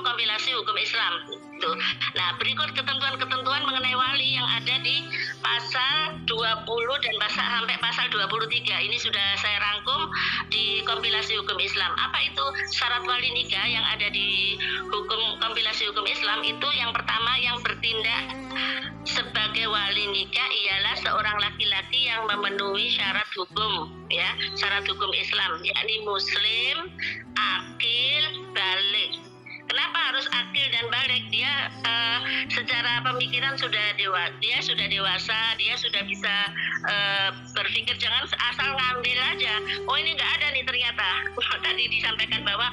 kompilasi hukum Islam. Tuh. Nah, berikut ketentuan-ketentuan mengenai wali yang ada di pasal 20 dan sampai pasal 23. Ini sudah saya rangkum di kompilasi hukum Islam. Apa itu syarat wali nikah yang ada di kompilasi hukum Islam? Itu yang pertama, yang bertindak sebagai wali nikah ialah seorang laki-laki yang memenuhi syarat hukum, ya, syarat hukum Islam, yakni muslim, akil, balik. Kenapa harus akil dan balik? Dia secara pemikiran sudah dewasa, dia sudah bisa berpikir, jangan asal ngambil aja. Oh, ini nggak ada nih ternyata. Tadi disampaikan bahwa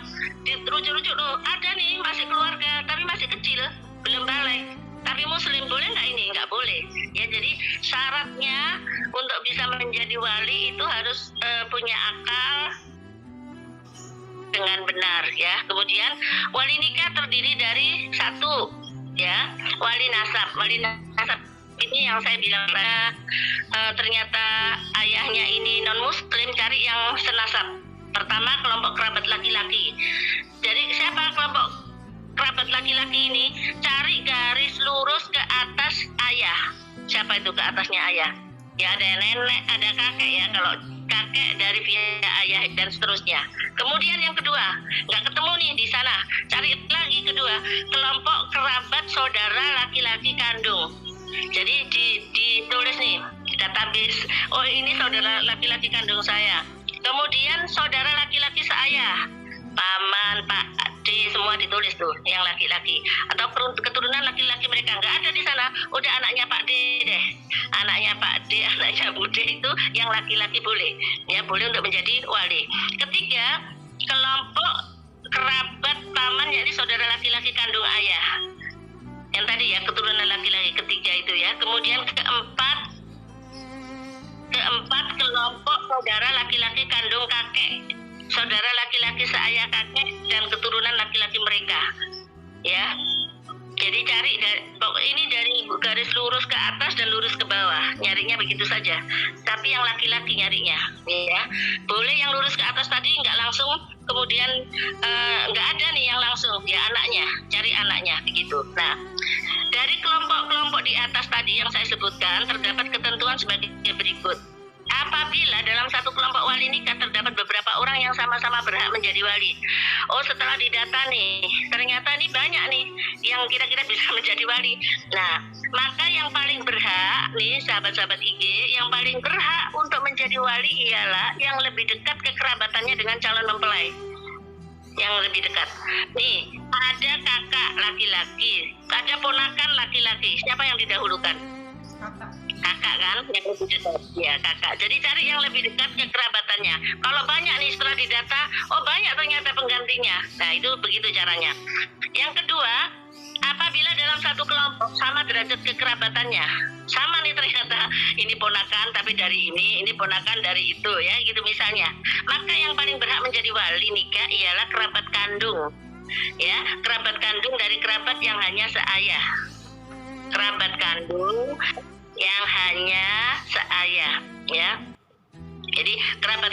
rujuk-rujuk loh, ada nih masih keluarga tapi masih kecil, belum balik. Tapi muslim boleh nggak ini? Nggak boleh. Ya, jadi syaratnya untuk bisa menjadi wali itu harus punya akal dengan benar, ya. Kemudian wali nikah terdiri dari satu, ya, wali nasab. Wali nasab ini yang saya bilang ternyata ayahnya ini non muslim, cari yang senasab. Pertama, kelompok kerabat laki-laki. Jadi siapa kelompok kerabat laki-laki ini? Cari garis lurus ke atas ayah. Siapa itu ke atasnya ayah? Ya, ada nenek, ada kakek, ya. Kalau kakek dari pihak ayah dan seterusnya. Kemudian yang kedua, nggak ketemu nih di sana. Cari lagi kedua, kelompok kerabat saudara laki-laki kandung. Jadi ditulis nih database. Oh, ini saudara laki-laki kandung saya. Kemudian saudara laki-laki seayah, paman, pak, adik, semua ditulis tuh yang laki-laki. Atau keturunan laki-laki mereka nggak ada di sana. Udah anaknya Pak D deh, anaknya Pak D, anaknya Bude itu yang laki-laki boleh, ya, boleh untuk menjadi wali. Ketiga, kelompok kerabat paman, yakni saudara laki-laki kandung ayah. Yang tadi ya, keturunan laki-laki, ketiga itu ya. Kemudian keempat kelompok saudara laki-laki kandung kakek, saudara laki-laki seayah kakek dan keturunan laki-laki mereka, ya. Jadi cari ini dari garis lurus ke atas dan lurus ke bawah, nyarinya begitu saja. Tapi yang laki-laki nyarinya, ya. Boleh yang lurus ke atas tadi nggak langsung, kemudian nggak ada nih yang langsung, ya, anaknya, cari anaknya begitu. Nah, dari kelompok-kelompok di atas tadi yang saya sebutkan terdapat ketentuan sebagai berikut. Apabila dalam satu kelompok wali nikah terdapat beberapa orang yang sama-sama berhak menjadi wali. Oh, setelah didata nih, ternyata nih banyak nih yang kira-kira bisa menjadi wali. Nah, maka yang paling berhak nih, sahabat-sahabat IG, yang paling berhak untuk menjadi wali ialah yang lebih dekat kekerabatannya dengan calon mempelai. Yang lebih dekat. Nih, ada kakak laki-laki, ada ponakan laki-laki. Siapa yang didahulukan? Kakak kan, yang lebih dekat, ya, kakak. Jadi cari yang lebih dekat ke kerabatannya. Kalau banyak nih setelah didata, oh banyak ternyata penggantinya. Nah, itu begitu caranya. Yang kedua, apabila dalam satu kelompok sama derajat kekerabatannya, sama nih ternyata, ini ponakan tapi dari ini ponakan dari itu, ya, gitu misalnya. Maka yang paling berhak menjadi wali nikah ialah kerabat kandung, ya, kerabat kandung dari kerabat yang hanya seayah. Kerabat kandung yang hanya seayah, ya. Jadi kerabat